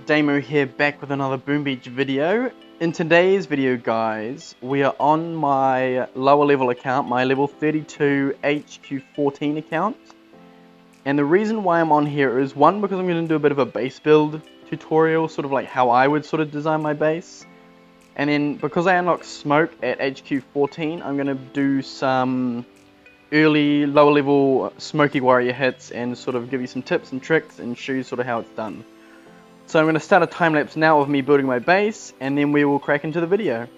Damo here, back with another Boom Beach video. In today's video, guys, we are on my lower level account, my level 32 HQ14 account. And the reason why I'm on here is, one, because I'm going to do a bit of a base build tutorial, sort of like how I would sort of design my base. And then because I unlocked Smoke at HQ14, I'm going to do some early lower level Smokey warrior hits and sort of give you some tips and tricks and show you sort of how it's done. So I'm going to start a time lapse now of me building my base, and then we will crack into the video.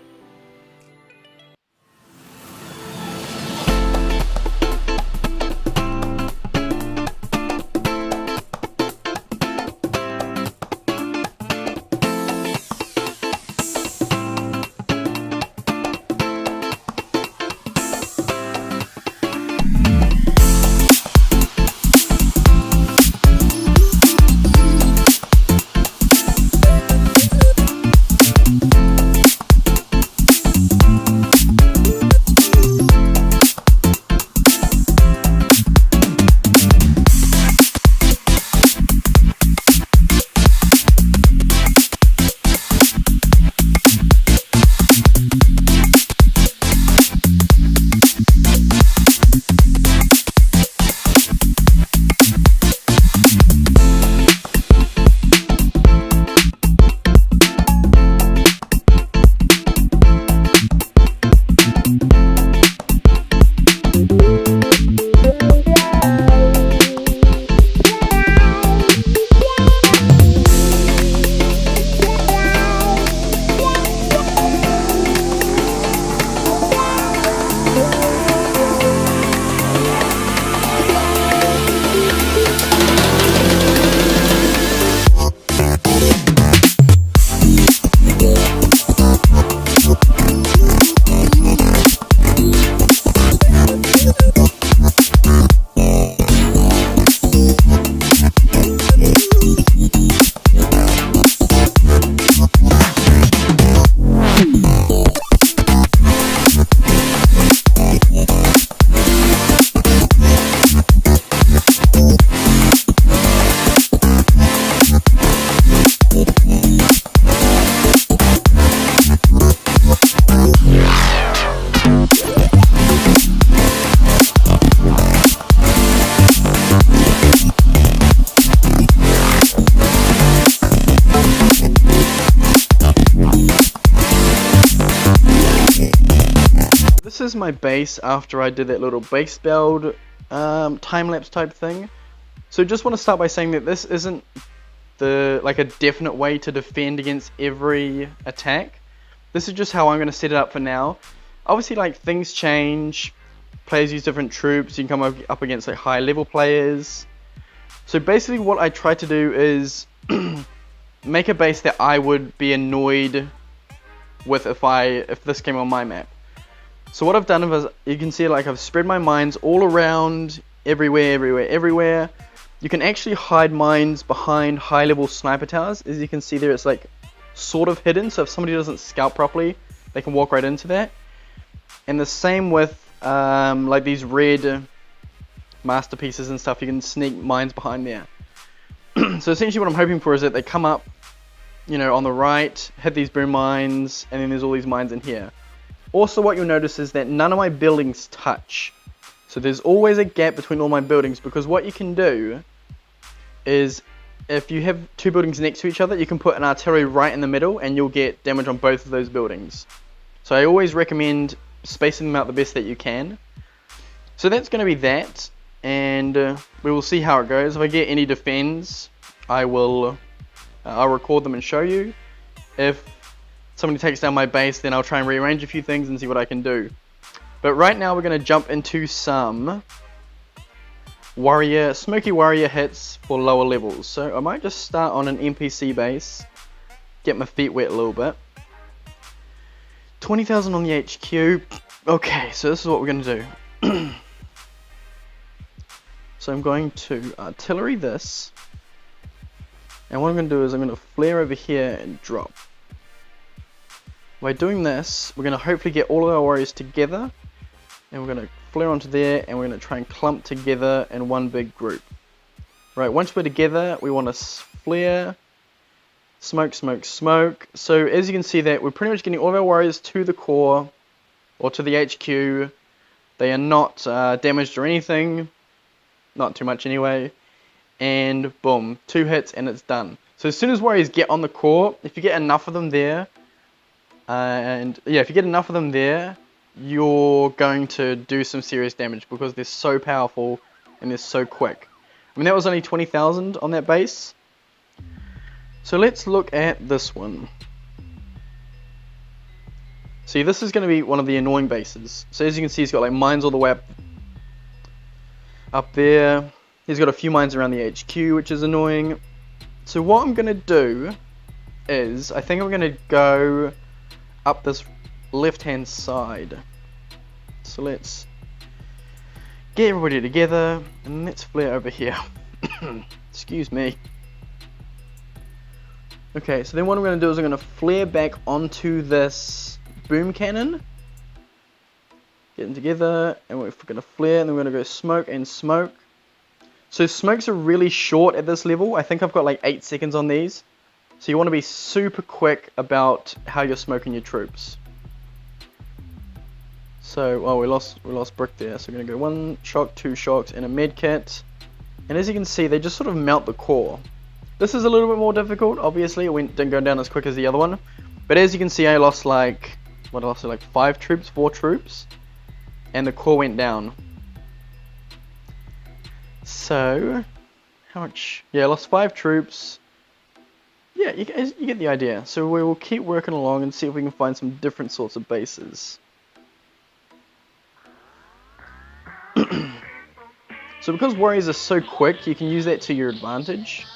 This is my base after I did that little base build time-lapse type thing. So just want to start by saying that this isn't like a definite way to defend against every attack. This is just how I'm going to set it up for now. Obviously, like, things change, players use different troops, you can come up against like high level players. So basically what I try to do is make a base that I would be annoyed with if this came on my map. So what I've done is, you can see, like, I've spread my mines all around, everywhere. You can actually hide mines behind high level sniper towers. As you can see there, it's like sort of hidden, so if somebody doesn't scout properly, they can walk right into that. And the same with like these red masterpieces and stuff, you can sneak mines behind there. So essentially what I'm hoping for is that they come up, you know, on the right, hit these boom mines, and then there's all these mines in here. Also, what you'll notice is that none of my buildings touch. So there's always a gap between all my buildings, because what you can do is, if you have two buildings next to each other, you can put an artillery right in the middle and you'll get damage on both of those buildings. So I always recommend spacing them out the best that you can. So that's going to be that, and we will see how it goes. If I get any defends, I'll record them and show you. If somebody takes down my base, then I'll try and rearrange a few things and see what I can do. But right now we're going to jump into some Smokey warrior hits for lower levels. So I might just start on an NPC base, get my feet wet a little bit. 20,000 on the HQ. Okay, so this is what we're going to do. So I'm going to artillery this, and what I'm going to do is I'm going to flare over here and drop. By doing this, we're going to hopefully get all of our warriors together, And we're going to flare onto there, and we're going to try and clump together in one big group. Right, once we're together, we want to flare, smoke, smoke, smoke. So as you can see that we're pretty much getting all of our warriors to the core, or to the HQ. They are not damaged or anything, not too much anyway. And boom, 2 hits and it's done. So as soon as warriors get on the core, if you get enough of them there, if you get enough of them there, you're going to do some serious damage because they're so powerful and they're so quick. I mean, that was only 20,000 on that base. So let's look at this one. See, this is going to be one of the annoying bases. So as you can see, he's got like mines all the way up there. He's got a few mines around the HQ, which is annoying. So what I'm going to do is, I think I'm going to go up this left-hand side. So let's get everybody together, and let's flare over here. Excuse me. Okay, so then what I'm going to do is I'm going to flare back onto this boom cannon. Get them together, and we're going to flare, and then we're going to go smoke and smoke. So smokes are really short at this level. I think I've got like 8 seconds on these. So you want to be super quick about how you're smoking your troops. So, oh, we lost brick there. So we're going to go 1 shock, 2 shocks, and a med kit. And as you can see, they just sort of melt the core. This is a little bit more difficult, obviously. It didn't go down as quick as the other one. But as you can see, I lost like, what else? Like 4 troops. And the core went down. So, how much? Yeah, I lost 5 troops. Yeah, you get the idea. So we will keep working along and see if we can find some different sorts of bases. So because warriors are so quick, you can use that to your advantage.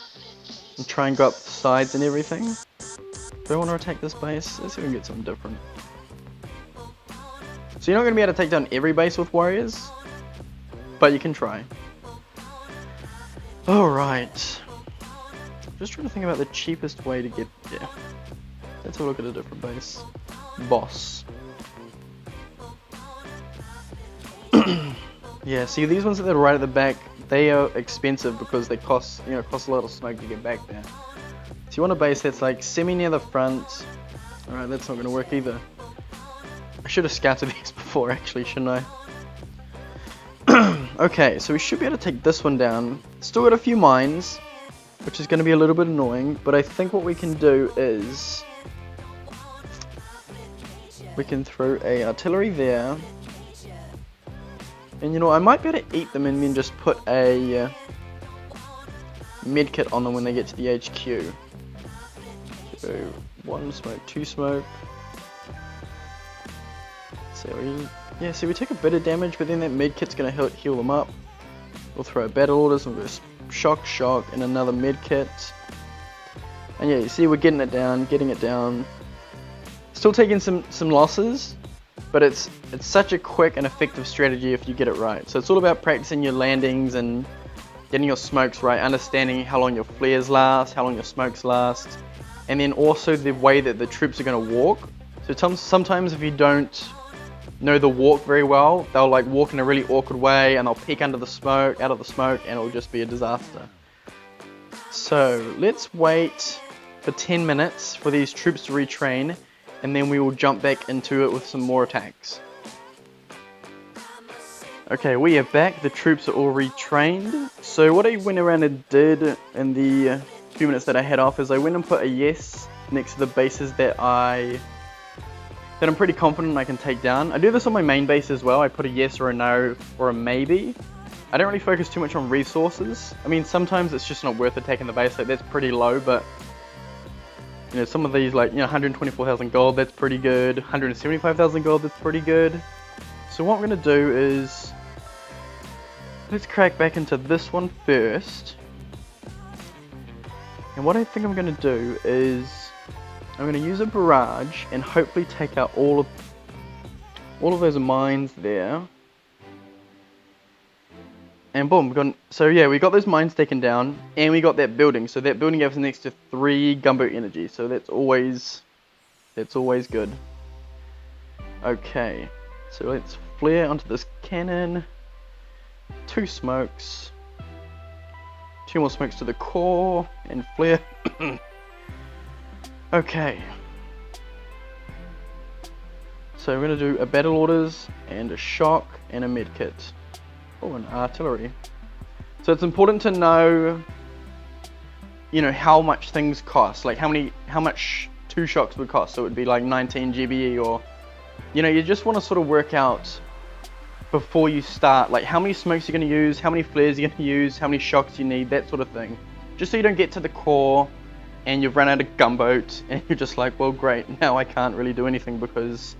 And try and go up the sides and everything. Do I want to attack this base? Let's see if we can get something different. So you're not going to be able to take down every base with warriors. But you can try. Alright. Just trying to think about the cheapest way to get there. Let's have a look at a different base. Boss. Yeah, see these ones that are right at the back, they are expensive because they cost a lot of smoke to get back there. So you want a base that's like semi near the front. Alright, that's not going to work either. I should have scouted these before actually, shouldn't I? Okay, so we should be able to take this one down. Still got a few mines, which is going to be a little bit annoying, but I think what we can do is we can throw a artillery there. And you know, I might be able to eat them and then just put a medkit on them when they get to the HQ. So 1 smoke, 2 smoke. So we take a bit of damage, but then that medkit's going to heal them up. We'll throw battle orders and we'll go shock, shock, and another medkit. And yeah, you see we're getting it down. Still taking some losses. But it's such a quick and effective strategy if you get it right. So it's all about practicing your landings and getting your smokes right, understanding how long your flares last, how long your smokes last, and then also the way that the troops are going to walk. So sometimes if you don't know the walk very well, they'll like walk in a really awkward way and they'll peek out of the smoke, and it'll just be a disaster. So let's wait for 10 minutes for these troops to retrain. And then we will jump back into it with some more attacks. Okay, we are back. The troops are all retrained. So what I went around and did in the few minutes that I had off is I went and put a yes next to the bases that I'm pretty confident I can take down. I do this on my main base as well. I put a yes or a no or a maybe. I don't really focus too much on resources. I mean, sometimes it's just not worth attacking the base. Like that's pretty low, but you know, some of these, like, 124,000 gold, that's pretty good. 175,000 gold, that's pretty good. So what I'm going to do is, let's crack back into this one first. And what I think I'm going to do is, I'm going to use a barrage and hopefully take out all of those mines there. And boom, so yeah, we got those mines taken down, and we got that building. So that building gave us an extra 3 gunboat energy, so that's always good. Okay, So let's flare onto this cannon. 2 smokes. 2 more smokes to the core and flare. Okay. So we're going to do a battle orders and a shock and a medkit. Oh, an artillery. So it's important to know, you know, how much things cost. Like how much 2 shocks would cost. So it would be like 19 GBE, or, you know, you just want to sort of work out before you start, like how many smokes you're going to use, how many flares you're going to use, how many shocks you need, that sort of thing. Just so you don't get to the core and you've run out of gunboat and you're just like, well, great, now I can't really do anything because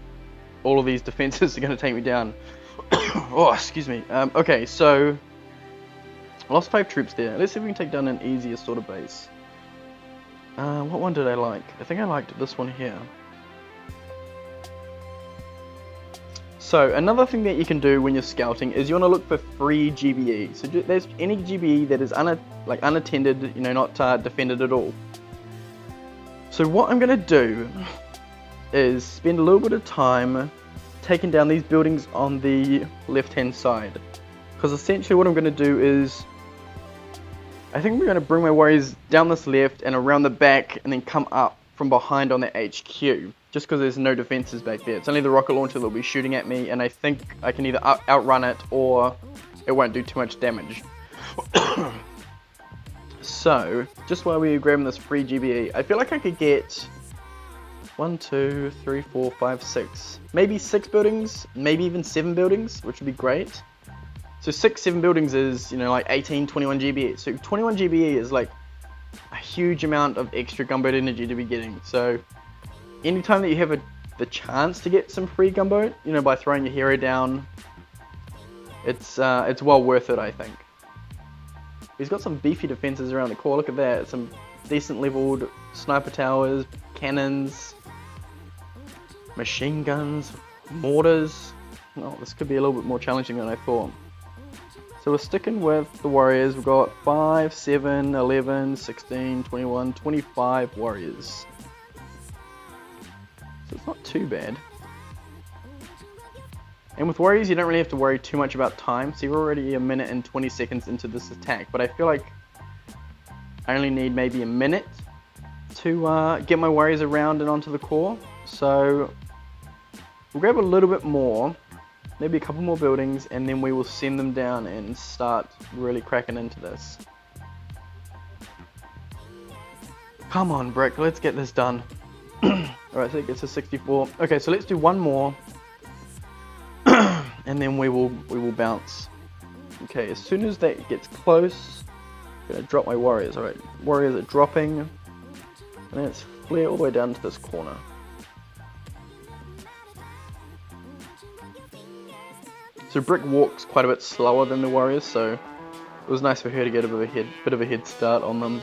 all of these defenses are going to take me down. Oh, excuse me. Okay, so I lost 5 troops there. Let's see if we can take down an easier sort of base. What one did I like? I think I liked this one here. So another thing that you can do when you're scouting is you want to look for free GBE. So there's any GBE that is unattended, you know, not defended at all. So what I'm going to do is spend a little bit of time taking down these buildings on the left hand side, because essentially what I'm going to do is I think we're going to bring my warriors down this left and around the back and then come up from behind on the HQ, just because there's no defenses back there. It's only the rocket launcher that will be shooting at me, and I think I can either outrun it or it won't do too much damage. So just while we're grabbing this free GBE, I feel like I could get 1, 2, 3, 4, 5, 6, maybe 6 buildings, maybe even 7 buildings, which would be great. So 6, 7 buildings is, you know, like 18, 21 GBE. So 21 GBE is like a huge amount of extra gunboat energy to be getting. So anytime that you have the chance to get some free gunboat, you know, by throwing your hero down, it's well worth it, I think. He's got some beefy defenses around the core. Look at that. Some decent leveled sniper towers, cannons, machine guns, mortars. Oh, this could be a little bit more challenging than I thought. So we're sticking with the warriors. We've got 5, 7, 11, 16, 21, 25 warriors. So it's not too bad. And with warriors, you don't really have to worry too much about time. So you're already a minute and 20 seconds into this attack. But I feel like I only need maybe a minute to get my warriors around and onto the core. So we'll grab a little bit more, maybe a couple more buildings, and then we will send them down and start really cracking into this. Come on, Brick, let's get this done. Alright, so it gets to 64. Okay, so let's do one more. And then we will bounce. Okay, as soon as that gets close, I'm gonna drop my warriors. Alright, warriors are dropping. And then let's flare all the way down to this corner. So Brick walks quite a bit slower than the warriors, so it was nice for her to get a bit of a head start on them.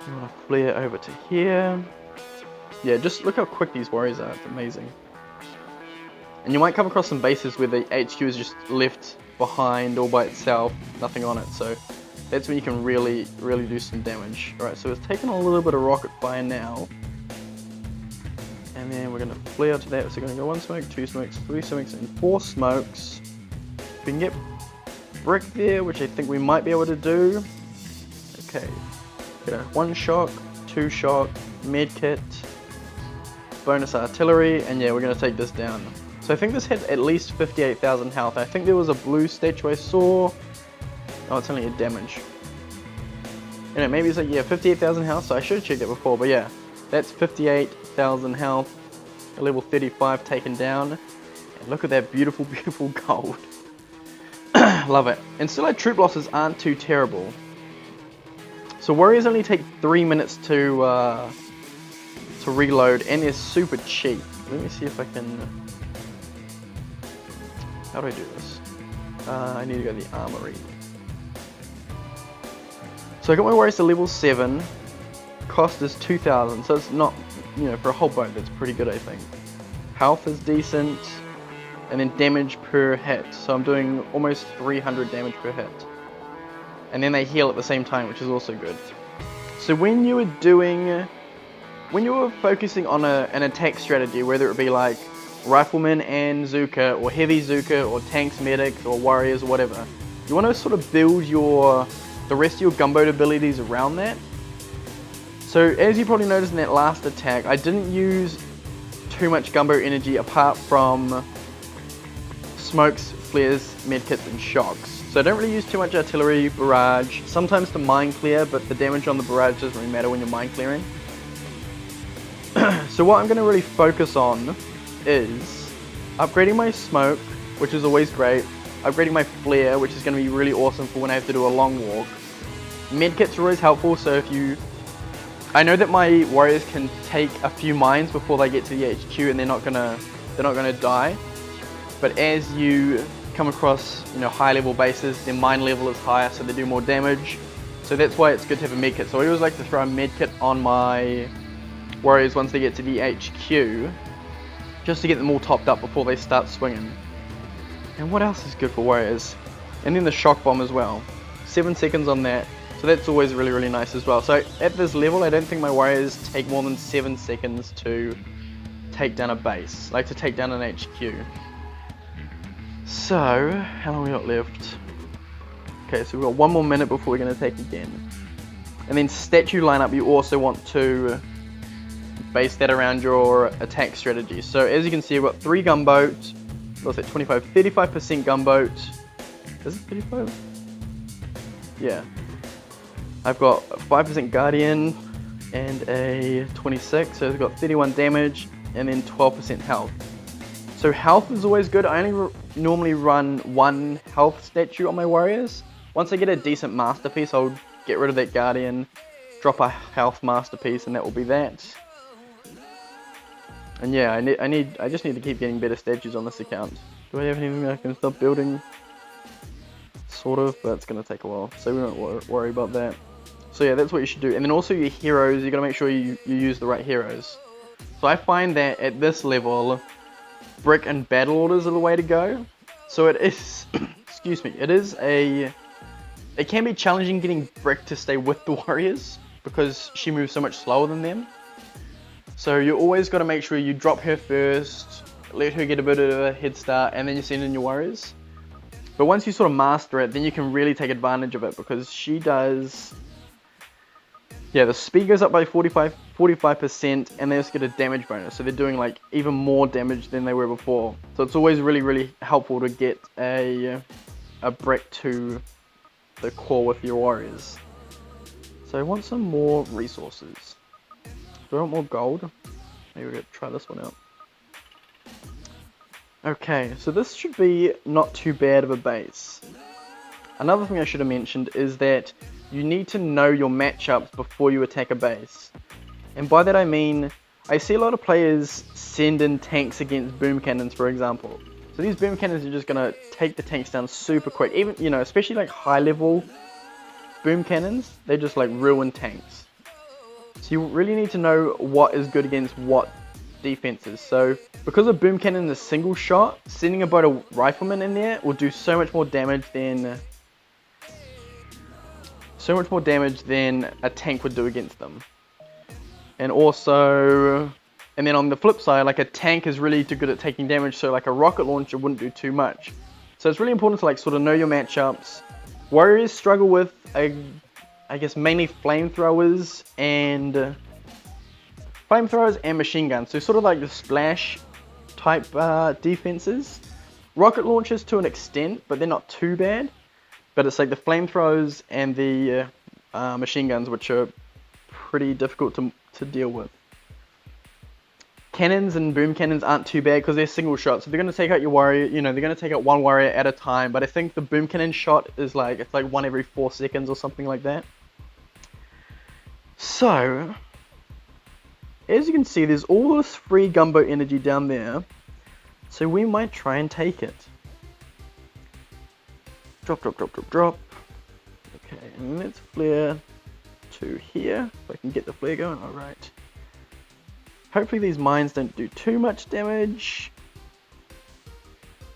I'm gonna flare over to here. Yeah, just look how quick these warriors are. It's amazing. And you might come across some bases where the HQ is just left behind all by itself, nothing on it. So that's when you can really do some damage. Alright, so it's taken a little bit of rocket fire now. And then we're going to flare to that. So we're going to go 1 smoke, 2 smokes, 3 smokes, and 4 smokes. If we can get Brick there, which I think we might be able to do. Okay. Get a 1 shock, 2 shock, medkit, bonus artillery, and yeah, we're going to take this down. So I think this had at least 58,000 health. I think there was a blue statue I saw. Oh, it's only a damage. You know, maybe it's like, yeah, 58,000 health, so I should have checked that before, but yeah. That's 58,000 health, a level 35 taken down. And look at that beautiful, beautiful gold. Love it. And still our troop losses aren't too terrible. So warriors only take 3 minutes to reload, and they're super cheap. Let me see if I can... How do I do this? I need to go to the armory. So I got my warriors to level 7. Cost is 2,000, so it's not, you know, for a whole boat, that's pretty good, I think. Health is decent, and then damage per hit. So I'm doing almost 300 damage per hit. And then they heal at the same time, which is also good. So when you were focusing on an attack strategy, whether it be like riflemen and Zuka, or heavy Zuka, or tanks, medics, or warriors, or whatever. You want to sort of build the rest of your gunboat abilities around that. So as you probably noticed in that last attack, I didn't use too much gunboat energy apart from smokes, flares, medkits, and shocks. So I don't really use too much artillery, barrage, sometimes to mine clear, but the damage on the barrage doesn't really matter when you're mine clearing. So what I'm going to really focus on is upgrading my smoke, which is always great, upgrading my flare, which is going to be really awesome for when I have to do a long walk. Medkits are always helpful, so if you... I know that my warriors can take a few mines before they get to the HQ and they're not gonna die. But as you come across, high level bases, their mine level is higher, so they do more damage. So that's why it's good to have a medkit. So I always like to throw a medkit on my warriors once they get to the HQ, just to get them all topped up before they start swinging. And what else is good for warriors? And then the shock bomb as well. 7 seconds on that. So that's always really, really nice as well. So at this level, I don't think my warriors take more than 7 seconds to take down a base, like to take down an HQ. So, how long we got left? Okay, so we've got 1 more minute before we're going to take again. And then statue lineup, you also want to base that around your attack strategy. So as you can see, I've got 3 gunboats. What's that, 25? 35% gunboat. Is it 35? Yeah. I've got 5% Guardian and a 26, so I've got 31 damage and then 12% health. So health is always good. I only normally run 1 health statue on my warriors. Once I get a decent masterpiece, I'll get rid of that Guardian, drop a health masterpiece, and that will be that. And yeah, I just need to keep getting better statues on this account. Do I have anything I can stop building? Sort of, but it's going to take a while, so we won't worry about that. So yeah, that's what you should do. And then also your heroes, you got to make sure you use the right heroes. So I find that at this level, brick and battle orders are the way to go. So it is, excuse me, it can be challenging getting brick to stay with the warriors because she moves so much slower than them. So you always got to make sure you drop her first, let her get a bit of a head start, and then you send in your warriors. But once you sort of master it, then you can really take advantage of it because she does... Yeah, the speed goes up by 45%, and they also get a damage bonus. So they're doing like even more damage than they were before. So it's always really, really helpful to get a brick to the core with your warriors. So I want some more resources. Do I want more gold? Maybe we're going to try this one out. Okay, so this should be not too bad of a base. Another thing I should have mentioned is that you need to know your matchups before you attack a base. And by that I mean, I see a lot of players send in tanks against boom cannons, for example. So these boom cannons are just going to take the tanks down super quick. Even, especially like high level boom cannons, they just like ruin tanks. So you really need to know what is good against what defenses. So because a boom cannon is a single shot, sending about a rifleman in there will do so much more damage than a tank would do against them. And also, and then on the flip side, like a tank is really too good at taking damage, so like a rocket launcher wouldn't do too much. So it's really important to like sort of know your matchups. Warriors struggle with I guess mainly flamethrowers and machine guns. So sort of like the splash type defenses. Rocket launchers to an extent, but they're not too bad. But it's like the flamethrowers and the machine guns, which are pretty difficult to deal with. Cannons and boom cannons aren't too bad because they're single shots. So they're going to take out your warrior, they're going to take out one warrior at a time. But I think the boom cannon shot is like, it's like 1 every 4 seconds or something like that. So, as you can see, there's all this free gunboat energy down there. So we might try and take it. Drop, drop, drop, drop, drop. Okay, and let's flare to here. If I can get the flare going, alright. Hopefully these mines don't do too much damage.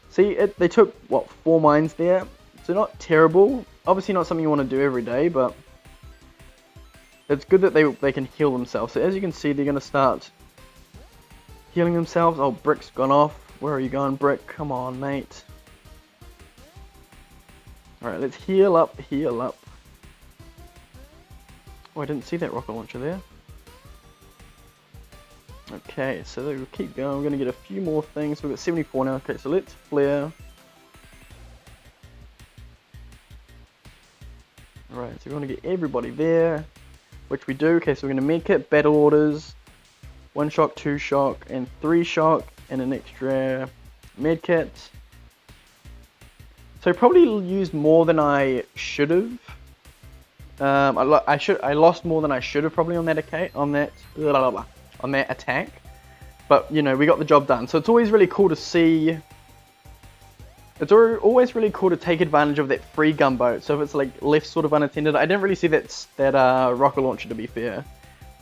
See, they took, what, 4 mines there? So not terrible. Obviously not something you want to do every day, but it's good that they can heal themselves. So as you can see, they're going to start healing themselves. Oh, Brick's gone off. Where are you going, Brick? Come on, mate. Alright, let's heal up, heal up. Oh, I didn't see that rocket launcher there. Okay, so we'll keep going. We're going to get a few more things. We've got 74 now. Okay, so let's flare. Alright, so we're going to get everybody there, which we do. Okay, so we're going to medkit, battle orders, 1 shock, 2 shock, and 3 shock, and an extra medkit. So I probably used more than I should have. I lost more than I should have probably on that attack. But you know, we got the job done. So it's always really cool to see. It's always really cool to take advantage of that free gunboat. So if it's like left sort of unattended, I didn't really see that rocket launcher, to be fair.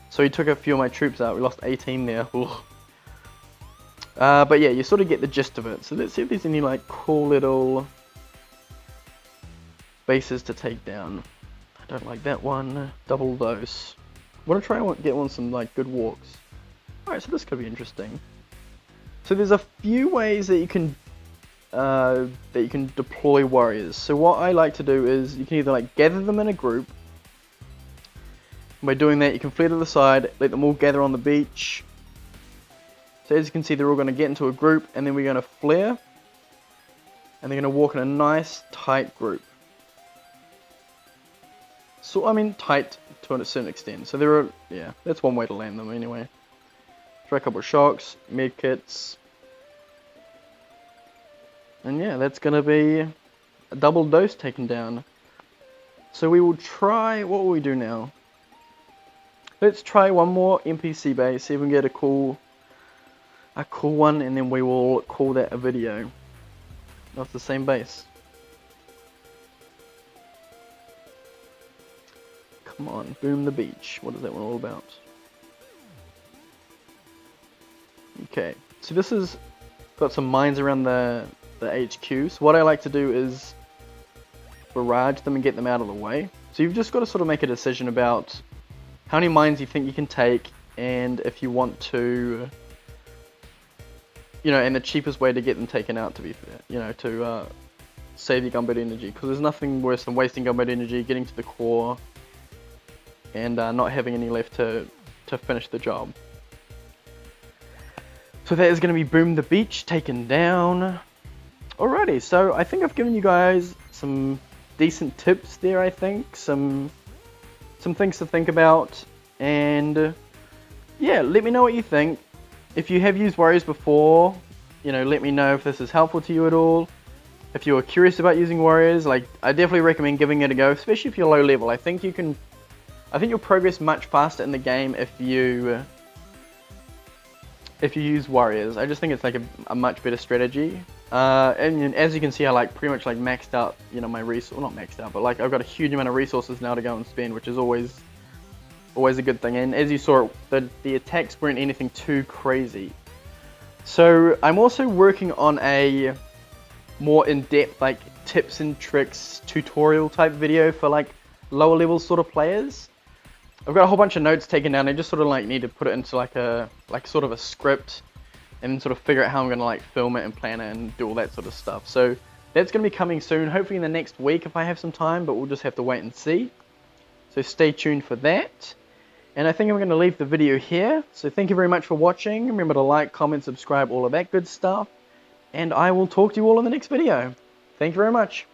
So he took a few of my troops out. We lost 18 there. But yeah, you sort of get the gist of it. So let's see if there's any like cool little bases to take down. I don't like that one. Double dose. I want to try and get some like good walks. Alright, so this could be interesting. So there's a few ways that you can deploy warriors. So what I like to do is you can either like gather them in a group. By doing that, you can flare to the side, let them all gather on the beach. So as you can see, they're all going to get into a group, and then we're going to flare, and they're going to walk in a nice tight group. So I mean tight to a certain extent. So yeah, that's one way to land them anyway. Try a couple of shocks, medkits, and yeah, that's going to be a double dose taken down. So we will try. What will we do now? Let's try one more NPC base, see if we can get a cool one, and then we will call that a video. That's the same base. Come on, boom the beach. What is that one all about? Okay, so this has got some mines around the HQ. So what I like to do is barrage them and get them out of the way. So you've just got to sort of make a decision about how many mines you think you can take, and if you want to, you know, and the cheapest way to get them taken out, to be fair, you know, to save your gunboat energy, because there's nothing worse than wasting gunboat energy, getting to the core, and not having any left to finish the job. So that is going to be boom the beach taken down. Alrighty, so I think I've given you guys some decent tips there. I think some things to think about, and yeah, let me know what you think. If you have used warriors before, you know, let me know if this is helpful to you at all. If you are curious about using warriors, like, I definitely recommend giving it a go, especially if you're low level. I think you'll progress much faster in the game if you use warriors. I just think it's like a much better strategy. And as you can see, I like pretty much like maxed out, you know, my resource, well, not maxed out, but like I've got a huge amount of resources now to go and spend, which is always a good thing. And as you saw, the attacks weren't anything too crazy. So I'm also working on a more in-depth like tips and tricks tutorial type video for like lower level sort of players. I've got a whole bunch of notes taken down. I just sort of like need to put it into like sort of a script, and then sort of figure out how I'm going to like film it and plan it and do all that sort of stuff. So that's going to be coming soon, hopefully in the next week if I have some time, but we'll just have to wait and see. So stay tuned for that. And I think I'm going to leave the video here. So thank you very much for watching. Remember to like, comment, subscribe, all of that good stuff. And I will talk to you all in the next video. Thank you very much.